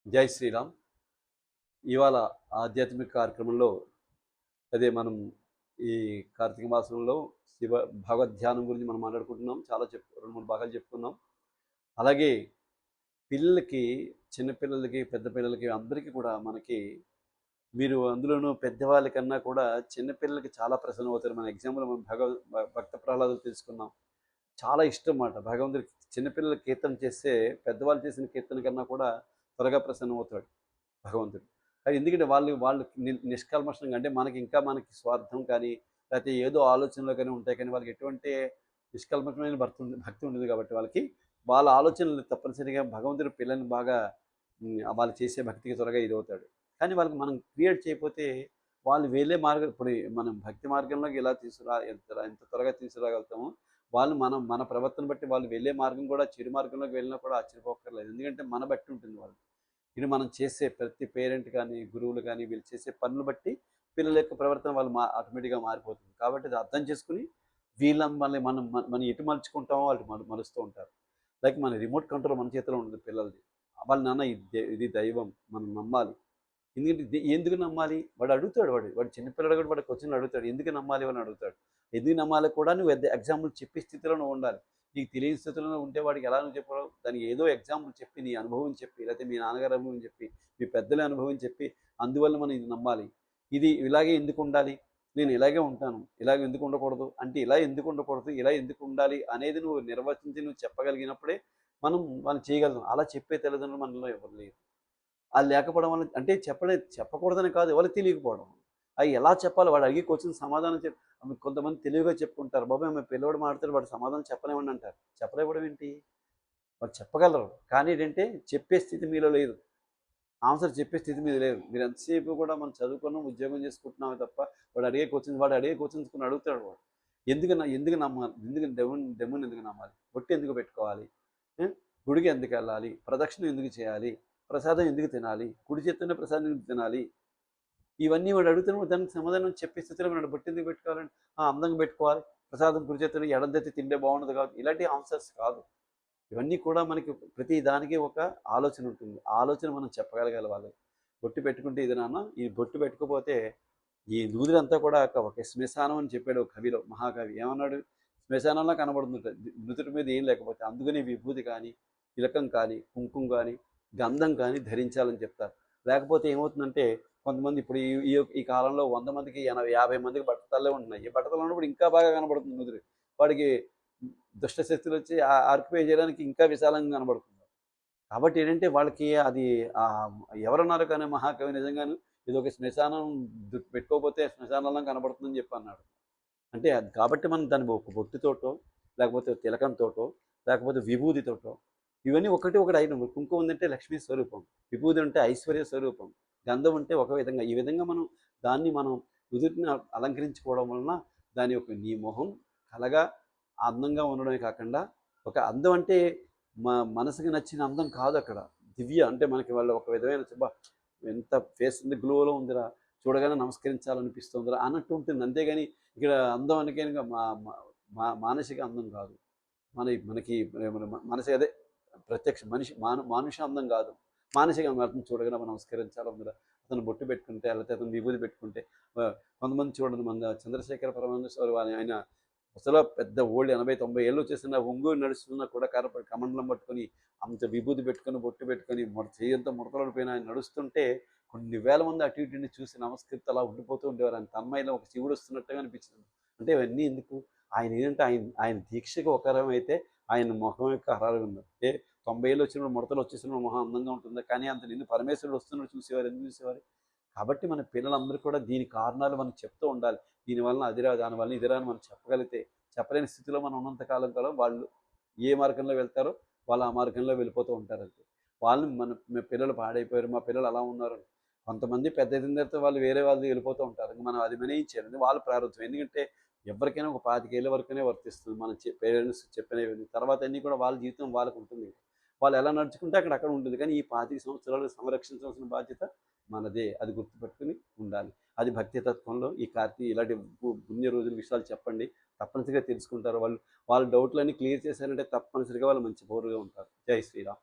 జై శ్రీరామ్. ఇవాళ ఆధ్యాత్మిక కార్యక్రమంలో అదే మనం ఈ కార్తీక మాసంలో శివ భగవద్ ధ్యానం గురించి మనం మాట్లాడుకుంటున్నాం. చాలా 2-3 భాగాలు చెప్పుకున్నాం. అలాగే పిల్లలకి, చిన్నపిల్లలకి, పెద్ద పిల్లలకి అందరికీ కూడా మనకి మీరు అందులోనూ పెద్దవాళ్ళకన్నా కూడా చిన్నపిల్లలకి చాలా ప్రసన్నమవుతారు. మన ఎగ్జాంపుల్ మనం భక్త ప్రహ్లాదులు తెలుసుకున్నాం. చాలా ఇష్టం మాట భగవంతుడికి. చిన్నపిల్లలు కీర్తన చేస్తే పెద్దవాళ్ళు చేసిన కీర్తన కన్నా కూడా త్వరగా ప్రసన్నమవుతాడు భగవంతుడు. అది ఎందుకంటే వాళ్ళు వాళ్ళు నిష్కల్మషంగా, అంటే మనకి స్వార్థం కానీ లేకపోతే ఏదో ఆలోచనలు కానీ ఉంటాయి, కానీ వాళ్ళకి ఎటువంటి నిష్కల్మషమైన భక్తి ఉండదు కాబట్టి వాళ్ళ ఆలోచనలు తప్పనిసరిగా భగవంతుడు పిల్లల్ని బాగా వాళ్ళు చేసే భక్తికి త్వరగా ఇదవుతాడు. కానీ వాళ్ళకి మనం క్రియేట్ చేయకపోతే వాళ్ళు వెళ్ళే మార్గం, ఇప్పుడు మనం భక్తి మార్గంలోకి ఎలా ఎంత త్వరగా తీసుకురాగలుగుతామో వాళ్ళు మన ప్రవర్తన బట్టి వాళ్ళు వెళ్ళే మార్గం కూడా చెడు మార్గంలోకి వెళ్ళినా కూడా ఆశ్చర్యపోక్కర్లేదు. ఎందుకంటే మన బట్టి ఉంటుంది వాళ్ళు. ఇది మనం చేసే ప్రతి పేరెంట్ కానీ గురువులు కానీ వీళ్ళు చేసే పనులు బట్టి పిల్లల యొక్క ప్రవర్తన వాళ్ళు ఆటోమేటిక్గా మారిపోతుంది. కాబట్టి అది అర్థం చేసుకుని వీళ్ళని మనం ఎటు మలుచుకుంటామో వాళ్ళు మలుస్తూ ఉంటారు. లైక్ మన రిమోట్ కంట్రోల్ మన చేతిలో ఉంటుంది పిల్లలది. వాళ్ళ నాన్న ఇది దైవం, మనం నమ్మాలి. ఎందుకంటే ఎందుకు నమ్మాలి? వాడు అడుగుతాడు. వాడు చిన్నపిల్లడు కూడా వాడు క్వశ్చన్లు అడుగుతాడు. ఎందుకు నమ్మాలి అని అడుగుతాడు. ఎందుకు నమ్మాలి కూడా నువ్వు ఎగ్జాంపుల్ చెప్పే స్థితిలో నువ్వు ఉండాలి. నీకు తెలియని స్థితిలో ఉంటే వాడికి ఎలా నువ్వు చెప్పడం, దానికి ఏదో ఎగ్జాంపుల్ చెప్పి, నీ అనుభవం చెప్పి, లేకపోతే మీ నాన్నగారి అనుభవం చెప్పి, మీ పెద్దల అనుభవం చెప్పి, అందువల్ల మనం ఇది నమ్మాలి, ఇది ఇలాగే ఎందుకు ఉండాలి, నేను ఇలాగే ఉంటాను, ఇలాగ ఎందుకు ఉండకూడదు అంటే ఇలా ఎందుకు ఉండకూడదు, ఇలా ఎందుకు ఉండాలి అనేది నువ్వు నిర్వచించి నువ్వు చెప్పగలిగినప్పుడే మనం చేయగలం. అలా చెప్పే తల్లిదండ్రులు మనలో ఎవరు లేరు. అది లేకపోవడం వల్ల, అంటే చెప్పకూడదని కాదు, ఎవరికి తెలియకపోవడం. అవి ఎలా చెప్పాలి, వాడు అడిగి క్వశ్చన్ సమాధానం కొంతమంది తెలివిగా చెప్పుకుంటారు. బాబాయ్ ఆమె పిల్లవాడు మాట్లాడు, వాడు సమాధానం చెప్పలేమని అంటారు. చెప్పలేవడం ఏంటి? వాడు చెప్పగలరు, కానీ ఏంటంటే చెప్పే స్థితి మీలో లేదు. ఆన్సర్ చెప్పే స్థితి మీద లేదు. మీరు ఎంతసేపు కూడా మనం చదువుకున్నాం, ఉద్యోగం చేసుకుంటున్నామే తప్ప వాడు అడిగే క్వశ్చన్స్ కొన్ని అడుగుతాడు. వాడు ఎందుకు నమ్మాలి, దెమ్ముని ఎందుకు నమ్మాలి, బొట్టు ఎందుకు పెట్టుకోవాలి, గుడికి ఎందుకు వెళ్ళాలి, ప్రదక్షిణ ఎందుకు చేయాలి, ప్రసాదం ఎందుకు తినాలి, కుడి చేత్తోనే ప్రసాదం ఎందుకు తినాలి, ఇవన్నీ వాడు అడుగుతున్నప్పుడు దానికి సమాధానం చెప్పే స్థితిలో మనం బొట్టు ఎందుకు పెట్టుకోవాలంటే అందంగా పెట్టుకోవాలి, ప్రసాదం కుడి చేత్తోనే ఎడందెత్తి తింటే బాగుండదు కాదు, ఇలాంటి ఆన్సర్స్ కాదు. ఇవన్నీ కూడా మనకి ప్రతి దానికి ఒక ఆలోచన ఉంటుంది. ఆలోచన మనం చెప్పగలగాలి వాళ్ళకి. బొట్టు పెట్టుకుంటే ఇది నాన్న, ఈ బొట్టు పెట్టుకోపోతే ఈ నూదిరంతా కూడా ఒక శ్మశానం అని చెప్పాడు ఒక కవిలో, మహాకవి. ఏమన్నాడు? శ్మశానంలో కనబడుతుంట నుదుటి మీద ఏం లేకపోతే, అందుకని విభూతి కానీ, తిలకం కానీ, కుంకుమ కానీ, గంధం కానీ ధరించాలని చెప్తారు. లేకపోతే ఏమవుతుందంటే కొంతమంది ఇప్పుడు ఈ కాలంలో 100 మందికి 50 మందికి బట్టతలే ఉంటున్నాయి. ఈ బట్టతలు ఉన్నప్పుడు ఇంకా బాగా కనబడుతుంది నుదురు. వాడికి దుష్టశక్తులు వచ్చి ఆర్కిపై చేయడానికి ఇంకా విశాలంగా కనబడుతుంది. కాబట్టి ఏంటంటే వాళ్ళకి అది ఎవరన్నారు కానీ మహాకవి నిజంగాను ఇది ఒక శ్మశానం పెట్టుకోకపోతే శ్మశానంలో కనబడుతుందని చెప్పి అన్నాడు. అంటే అది కాబట్టి మనం దాన్ని ఒక బొట్టుతోటో, లేకపోతే తిలకంతోటో, లేకపోతే విభూతితోటో, ఇవన్నీ ఒకటి ఐటమ్. కుంకుమ ఉందంటే లక్ష్మీ స్వరూపం, విభూతి అంటే ఐశ్వర్య స్వరూపం, గంధం అంటే ఒక విధంగా. ఈ విధంగా మనం నుదుటిని అలంకరించుకోవడం వలన దాని యొక్క నీ మొహం కలగా అందంగా ఉండడమే కాకుండా, ఒక అందం అంటే మనసుకి నచ్చిన అందం కాదు అక్కడ, దివ్య అంటే మనకి వాళ్ళు ఒక విధమైన ఎంత ఫేస్ ఉంది, గ్లోలో ఉందిరా, చూడగానే నమస్కరించాలనిపిస్తుందిరా అన్నట్టు ఉంటుంది. అంతేగాని ఇక్కడ అందం అనకే మానసిక అందం కాదు, మనకి మనసి అదే ప్రత్యక్ష మానుష అందం కాదు, మానసిక అందం. చూడగానే మనం నమస్కరించాలందిరా. అతను బొట్టు పెట్టుకుంటే, లేకపోతే అతను విభూతి పెట్టుకుంటే, కొంతమంది చూడండి, మన చంద్రశేఖర పరమహంస ఆయన అసలు పెద్ద ఓల్డ్ 80-90 ఏళ్ళు వచ్చేసిన ఒంగోలు నడుస్తున్నా కూడా కమండలం పట్టుకొని అంత విభూతి పెట్టుకొని బొట్టు పెట్టుకొని చేయంతా ముడతలడిపోయిన ఆయన నడుస్తుంటే కొన్ని వేల మంది అటు ఇటు చూసి నమస్కరిస్తూ అలా ఉండిపోతూ ఉండేవారు. ఆయన తన్మయలో ఒక శివుడు వస్తున్నట్టుగా అనిపించింది. అంటే ఇవన్నీ ఎందుకు? ఆయన ఏంటంటే ఆయన దీక్షకు ఒకరం అయితే ఆయన ముఖం యొక్క హరాలు ఉంది. 90 ఏళ్ళు వచ్చినప్పుడు ముడతలు వచ్చేసినప్పుడు మొహం అందంగా ఉంటుందా? కానీ అంత నిన్ను పరమేశ్వరుడు వస్తున్నట్టు చూసేవారు. ఎందుకు చూసేవారు? కాబట్టి మన పిల్లలందరూ కూడా దీని కారణాలు మనం చెప్తూ ఉండాలి. దీనివల్ల అదిరా, దానివల్ల ఇదిరా అని మనం చెప్పగలిగితే, చెప్పలేని స్థితిలో మనం ఉన్నంతకాలం వాళ్ళు ఏ మార్గంలో వెళ్తారో వాళ్ళు ఆ మార్గంలో వెళ్ళిపోతూ ఉంటారంతే. మన పిల్లలు పాడైపోయారు, మా పిల్లలు అలా ఉన్నారు, కొంతమంది పెద్ద అయిన తర్వాత వాళ్ళు వేరే వాళ్ళు వెళ్ళిపోతూ ఉంటారు. మనం అది చేయాలి, వాళ్ళ ప్రారంభం. ఎందుకంటే ఎవరికైనా ఒక 25 ఏళ్ళ వరకునే వర్తిస్తుంది మన పేరెంట్స్ చెప్పినవి. తర్వాత అన్నీ కూడా వాళ్ళ జీవితం వాళ్ళకు ఉంటుంది. వాళ్ళు ఎలా నడుచుకుంటే అక్కడ ఉంటుంది. కానీ ఈ 25 సంవత్సరాలు సంరక్షించవలసిన బాధ్యత మనదే. అది గుర్తుపెట్టుకుని ఉండాలి. అది భక్తి తత్వంలో ఇలాంటి పుణ్య రోజుల విషయాలు చెప్పండి, తప్పనిసరిగా తెలుసుకుంటారు. వాళ్ళ డౌట్లన్నీ క్లియర్ చేశారంటే తప్పనిసరిగా వాళ్ళు మంచి పౌరులుగా ఉంటారు. జై శ్రీరామ్.